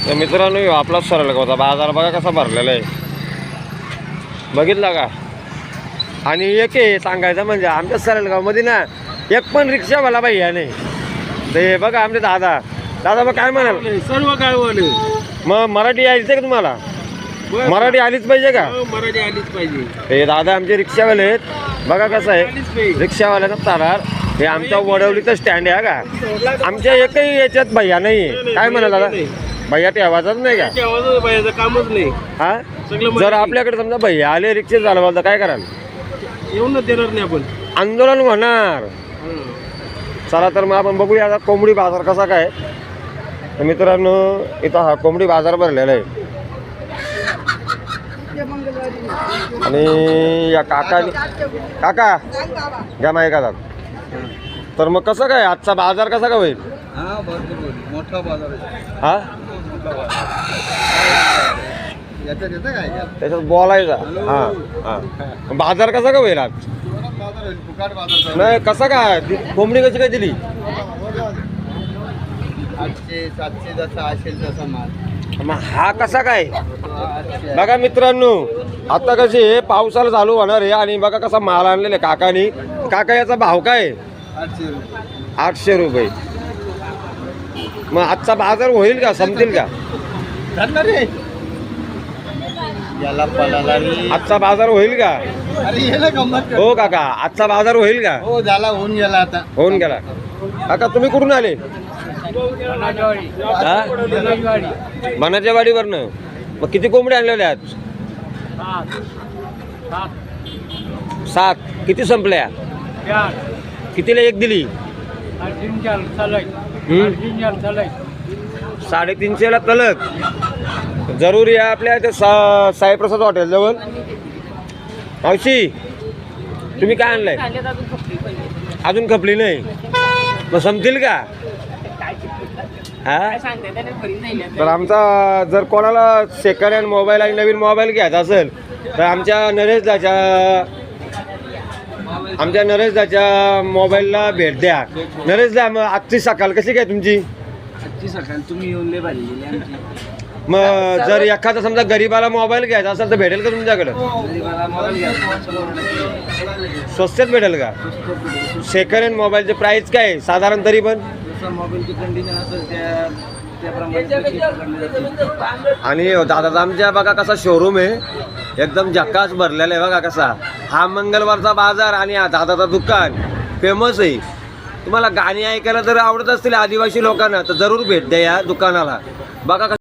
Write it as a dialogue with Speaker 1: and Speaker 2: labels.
Speaker 1: तर मित्रांनो आपलाच सरळ होता बाजार बघा कसा भरलेला आहे, बघितला का? आणि एक आहे सांगायचं म्हणजे आमच्या सरळगावमध्ये ना एक पण रिक्षावाला भैया नाही. ते बघा आमचे दादा दादा मग काय म्हणाल?
Speaker 2: सर्व काय बोले
Speaker 1: मग मराठी यायचं का तुम्हाला? मराठी आलीच पाहिजे का?
Speaker 2: मराठी आलीच पाहिजे.
Speaker 1: हे दादा आमचे रिक्षावाले आहेत, बघा कसं आहे रिक्षावाल्याचा तारार. हे आमच्या वडवलीचं स्टँड आहे का? आमच्या एकही याच्यात भैया नाही. काय म्हणाल दादा? भैया ठेवायचाच नाही का?
Speaker 2: भैयाचं कामच नाही.
Speaker 1: हा जर आपल्याकडे समजा भैया आले रिक्षा चालवाल तर काय कराल?
Speaker 2: येऊन देणार नाही आपण,
Speaker 1: आंदोलन होणार. चला तर मग आपण बघूया आता कोंबडी बाजार कसा काय. तर मित्रांनो इथं हा कोंबडी बाजार भरलेला आहे आणि या काका घ्या माहिती का? तर मग कसं काय आजचा बाजार कसा काय होईल?
Speaker 2: मोठा बाजार आहे.
Speaker 1: हा त्याच्यात बोलायचा. हा हा बाजार कसा काय होईल आज? नाही कसं काय कोंबडी कशी काय दिली?
Speaker 2: 800 700 जसा असेल तसा माल.
Speaker 1: मग हा कसा काय? बघा मित्रांनो आता कशी हे पावसाला चालू होणार आहे आणि बघा कसा माल आणलेला आहे काकानी. काका याचा भाव काय? 800 रुपये. मग आजचा बाजार होईल का? संपतील का? आजचा बाजार होईल का? हो काका आजचा बाजार होईल का?
Speaker 2: हो झाला, होऊन गेला आता.
Speaker 1: होऊन गेला. काका तुम्ही कुठून आले? बनाच्या वाडीवरनं. मग किती कोंबड्या आणलेल्या आहेत? 7. किती संपल्या? कितीला एक दिली? 350ला तलक. जरूरी आहे आपल्या ते साईप्रसाद हॉटेल जवळ. मावशी तुम्ही काय आणलंय? अजून खपली नाही. मग संपतील का? हा तर आमचा जर कोणाला सेकंड हँड मोबाईल आणि नवीन मोबाईल घ्यायचा असेल तर आमच्या नरेश दाच्या मोबाईलला भेट द्या. नरेश दा मग आजची सकाळ कशी काय तुमची?
Speaker 2: आजची सकाळ तुम्ही येऊन लय भारी गेली आमची.
Speaker 1: मग जर एखादा समजा गरीबाला मोबाईल घ्यायचा असेल तर भेटेल का तुमच्याकडं?
Speaker 2: गरीबाला मोबाईल घ्यायचा
Speaker 1: स्वस्तात भेटेल का? सेकंड हँड मोबाईलचे प्राइस काय आहे साधारण तरी पण?
Speaker 2: मोबाईलची कंडिशन असेल त्याप्रमाणे.
Speaker 1: आणि दादा आमच्या बघा कसा शोरूम आहे एकदम झक्कास भरलेला आहे बघा कसा. हा मंगळवारचा बाजार आणि हा दादाचा दुकान फेमस आहे. तुम्हाला गाणी ऐकायला जर आवडत असतील आदिवासी लोकांना तर जरूर भेट द्या या दुकानाला. बघा